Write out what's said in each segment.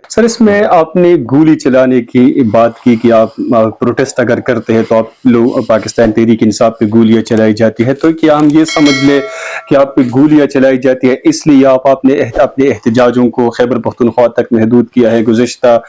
سر اس میں آپ نے گولی چلانے کی بات کی کہ آپ پروٹیسٹ اگر کرتے ہیں تو آپ لوگ پاکستان تحریک انصاف پہ گولیاں چلائی جاتی ہے، تو کیا ہم یہ سمجھ لیں کہ آپ پہ گولیاں چلائی جاتی ہے اس لیے آپ نے اپنے احتجاجوں کو خیبر پختونخوا تک محدود کیا ہے؟ گزشتہ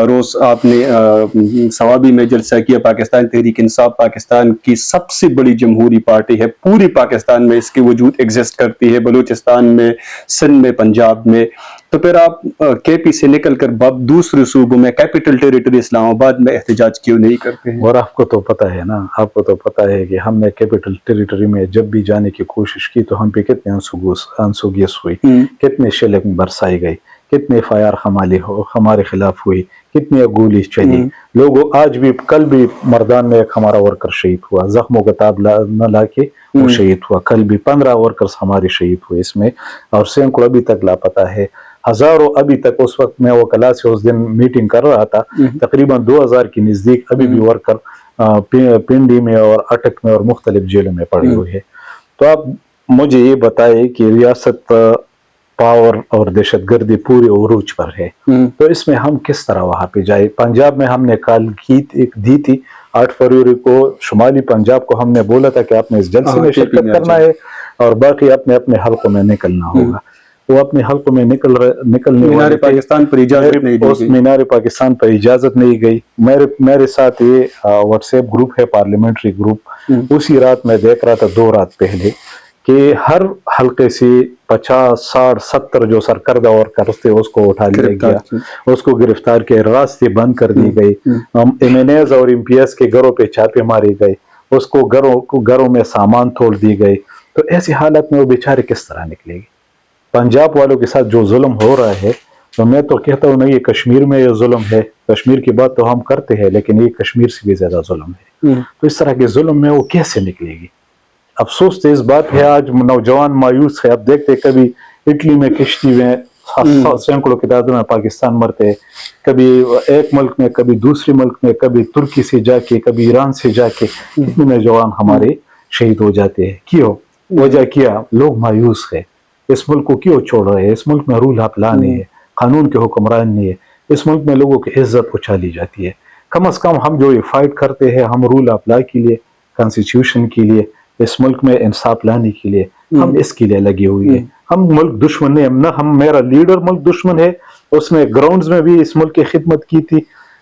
روز آپ نے ثوابی میں جلسہ کیا۔ پاکستان تحریک انصاف پاکستان کی سب سے بڑی جمہوری پارٹی ہے، پوری پاکستان میں اس کی وجود ایگزسٹ کرتی ہے، بلوچستان میں، سندھ میں، پنجاب میں، تو پھر آپ کے پی سے نکل کر دوسرے صوبوں میں کیپٹل ٹیریٹری اسلام آباد میں احتجاج کیوں نہیں کرتے ہیں؟ اور آپ کو تو پتہ ہے نا، آپ کو تو پتہ ہے کہ ہم نے کیپٹل ٹیریٹری میں جب بھی جانے کی کوشش کی تو ہم پہ کتنے انسوگیس ہوئی، کتنے شیلنگ برسائی گئی، کتنے فائر ہمارے خلاف ہوئی، کتنی گولی چلی لوگوں۔ آج بھی کل بھی مردان میں ایک ہمارا ورکر شہید ہوا، زخموں کا تاب نہ لا کے وہ شہید ہوا۔ کل بھی 15 ورکرز ہمارے شہید ہوئے اس میں، اور سینکڑوں ابھی تک لاپتہ ہے، ہزاروں ابھی تک۔ اس وقت میں وہ کلاس سے اس دن میٹنگ کر رہا تھا، تقریباً 2000 کے نزدیک ابھی بھی ورکر پنڈی میں اور اٹک میں اور مختلف جیلوں میں پڑے ہوئے ہیں۔ تو آپ مجھے یہ بتائیں کہ ریاست پاور اور دہشت گردی پورے عروج پر ہے، تو اس میں ہم کس طرح وہاں پہ جائے؟ پنجاب میں ہم نے کال دی تھی 8 فروری کو، شمالی پنجاب کو ہم نے بولا تھا کہ آپ نے اس جلسے میں شرکت کرنا ہے اور باقی اپنے اپنے حلقوں میں نکلنا ہوگا۔ وہ اپنے حلقوں میں نکلنے والے پاکستان پر اجازت نہیں دی گئی، مینار پاکستان پر اجازت نہیں گئی۔ میرے ساتھ یہ واٹس ایپ گروپ ہے، پارلیمنٹری گروپ، اسی رات میں دیکھ رہا تھا 2 رات پہلے کہ ہر حلقے سے 50 60 70 جو سرکردہ ورکرز تھے اس کو اٹھا لیا گیا، اس کو گرفتار کیا، راستے بند کر دی گئی، ایم این ایز اور ایم پی ایس کے گھروں پہ چھاپے مارے گئے، اس کو گھروں میں سامان توڑ دی گئے۔ تو ایسی حالت میں وہ بیچارے کس طرح نکلے گی؟ پنجاب والوں کے ساتھ جو ظلم ہو رہا ہے، تو میں تو کہتا ہوں نہیں، یہ کشمیر میں یہ ظلم ہے، کشمیر کی بات تو ہم کرتے ہیں لیکن یہ کشمیر سے بھی زیادہ ظلم ہے۔ تو اس طرح کے ظلم میں وہ کیسے نکلے گی؟ افسوس تو اس بات ہے، آج نوجوان مایوس ہے۔ اب دیکھتے کبھی اٹلی میں کشتی میں سینکڑوں کی تعداد میں پاکستان مرتے ہیں، کبھی ایک ملک میں، کبھی دوسرے ملک میں، کبھی ترکی سے جا کے، کبھی ایران سے جا کے اتنے نوجوان ہمارے شہید ہو جاتے ہیں۔ کیوں؟ وجہ کیا؟ لوگ مایوس ہے، اس ملک کو کیوں چھوڑ رہے ہیں؟ اس ملک میں رول آف لا نہیں ہے، قانون کے حکمران نہیں ہے، اس ملک میں لوگوں کی عزت اچھالی جاتی ہے۔ کم از کم ہم جو یہ فائٹ کرتے ہیں، ہم رول آف لا کے لیے، کانسٹیٹیوشن کے لیے، اس ملک میں انصاف لانے کے لیے، ہم اس کے لیے لگے ہوئے ہیں۔ ہم ملک دشمن نہیں، نہ ہم، میرا لیڈر ملک دشمن ہے، اس نے گراؤنڈز میں بھی اس ملک کی خدمت کی تھی،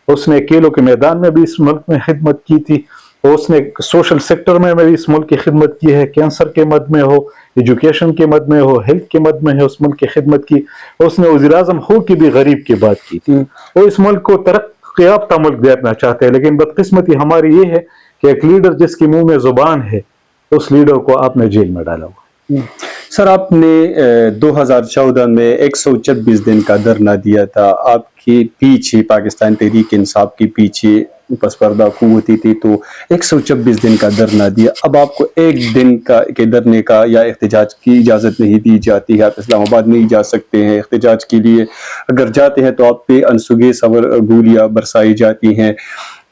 اس نے کھیلوں کے میدان میں بھی اس ملک میں خدمت کی تھی، اس نے سوشل سیکٹر میں بھی اس ملک کی خدمت کی ہے، کینسر کے مد میں ہو، ایجوکیشن کے مد میں ہو، ہیلتھ کے مد میں ہے، اس ملک کی خدمت کی۔ اس نے وزیر اعظم ہو کے بھی غریب کی بات کی تھی۔ وہ اس ملک کو ترقی یافتہ ملک دیکھنا چاہتے ہیں، لیکن بدقسمتی ہماری یہ ہے کہ ایک لیڈر جس کے منہ میں زبان ہے، اس لیڈر کو آپ نے جیل میں ڈالا ہوا۔ سر آپ نے 2014 میں 126 دن کا دھرنا دیا تھا، آپ کے پیچھے پاکستان تحریک انصاف کے پیچھے پس پردہ قوتیں تھی، تو 126 دن کا دھرنا دیا۔ اب آپ کو 1 دن کے دھرنے کا یا احتجاج کی اجازت نہیں دی جاتی ہے، آپ اسلام آباد نہیں جا سکتے ہیں احتجاج کے لیے، اگر جاتے ہیں تو آپ پہ انسوگے اور گولیاں برسائی جاتی ہیں۔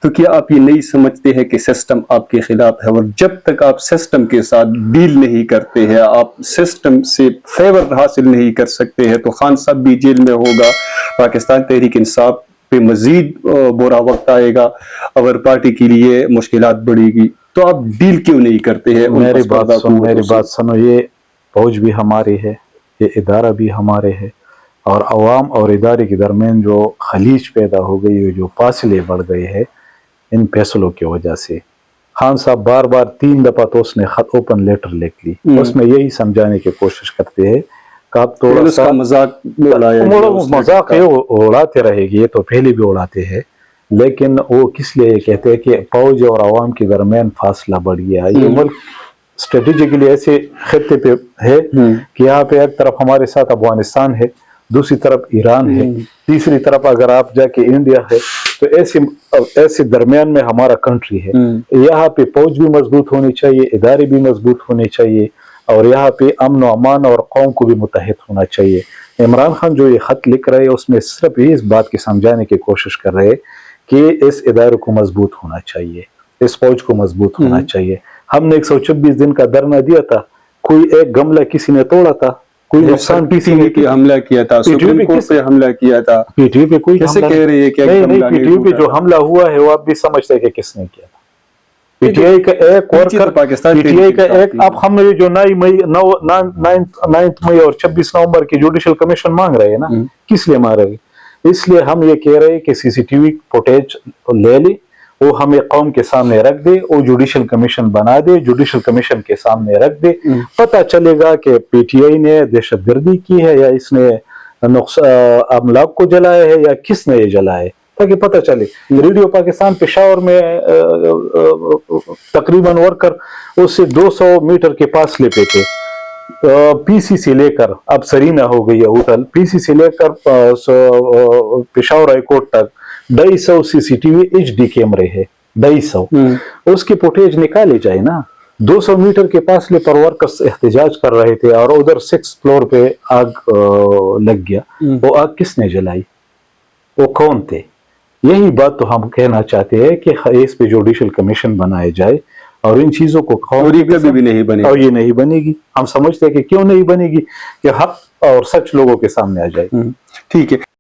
تو کیا آپ یہ نہیں سمجھتے ہیں کہ سسٹم آپ کے خلاف ہے، اور جب تک آپ سسٹم کے ساتھ ڈیل نہیں کرتے ہیں، آپ سسٹم سے فیور حاصل نہیں کر سکتے ہیں، تو خان صاحب بھی جیل میں ہوگا، پاکستان تحریک انصاف پہ مزید برا وقت آئے گا، اور پارٹی کے لیے مشکلات بڑھے گی، تو آپ ڈیل کیوں نہیں کرتے ہیں؟ میری بات سنو، یہ فوج بھی ہماری ہے، یہ ادارہ بھی ہمارے ہے، اور عوام اور ادارے کے درمیان جو خلیج پیدا ہو گئی ہے، جو فاصلے بڑھ گئے ہیں ان فیصلوں کی وجہ سے۔ خان صاحب بار بار 3 دفعہ تو اس نے خط اوپن لیٹر لکھ لی، اس میں یہی سمجھانے کی کوشش کرتے ہیں کہ آپ تھوڑا سا مذاق ہے، اڑاتے رہے گی، یہ تو پہلے بھی اڑاتے ہیں، لیکن وہ کس لیے کہتے ہیں کہ فوج اور عوام کے درمیان فاصلہ بڑھ گیا۔ یہ ملک اسٹریٹجیکلی ایسے خطے پہ ہے کہ یہاں پہ ایک طرف ہمارے ساتھ افغانستان ہے، دوسری طرف ایران ہے، تیسری طرف اگر آپ جا کے انڈیا ہے، تو ایسے درمیان میں ہمارا کنٹری ہے۔ یہاں پہ فوج بھی مضبوط ہونی چاہیے، ادارے بھی مضبوط ہونے چاہیے، اور یہاں پہ امن و امان اور قوم کو بھی متحد ہونا چاہیے۔ عمران خان جو یہ خط لکھ رہے ہیں، اس میں صرف اس بات کی سمجھانے کی کوشش کر رہے ہیں کہ اس ادارے کو مضبوط ہونا چاہیے، اس فوج کو مضبوط ہونا چاہیے۔ ہم نے 126 دن کا دھرنا دیا تھا، کوئی ایک گملہ کسی نے توڑا تھا؟ کوئی نقصان پی سی پہ حملہ کیا تھا, سپریم کورٹ پہ حملہ کیا تھا, پی ٹی وی پہ کوئی کیسے حملہ کہہ رہی ہے کہ نہیں نہیں, پی ٹی وی پہ جو حملہ ہوا ہے وہ آپ بھی سمجھتے ہیں کہ کس نے کیا تھا. پی ٹی آئی کا ایک ورکر, پی ٹی آئی کا ایک, اب ہم جو 9 مئی اور 26 نومبر کی جوڈیشل کمیشن مانگ رہے ہیں نا, کس لیے مانگ رہے ہیں؟ اس لیے ہم یہ کہہ رہے ہیں کہ سی سی ٹی وی فوٹیج لے لے, وہ ہمیں قوم کے سامنے رکھ دے, وہ جوڈیشل کمیشن بنا دے, جوڈیشل کمیشن کے سامنے رکھ دے, پتہ چلے گا کہ پی ٹی آئی نے دہشت گردی کی ہے یا اس نے املاک کو جلایا ہے یا کس نے یہ جلایا ہے, تاکہ پتہ چلے. ریڈیو پاکستان پشاور میں تقریباً ورکر اس سے 200 میٹر کے فاصلے پہ تھے, پی سی سے لے کر, اب سرینا ہو گئی ہے ہوٹل, پی سی سے لے کر پشاور ہائی کورٹ تک 250 C C T V H D کیمرے ہے, 250. اس کی فوٹیج نکالے جائے نا. 200 میٹر کے فاصلے پر ورکرز احتجاج کر رہے تھے اور ادھر 6 فلور پہ آگ لگ گیا. وہ آگ کس نے جلائی, وہ کون تھے؟ یہی بات تو ہم کہنا چاہتے ہیں کہ اس پہ جوڈیشل کمیشن بنائے جائے اور ان چیزوں کو اور یہ کبھی بھی نہیں بنے گی, اور یہ نہیں بنے گی. ہم سمجھتے ہیں کہ کیوں نہیں بنے گی, کہ حق اور سچ لوگوں کے سامنے آ جائے. ٹھیک ہے.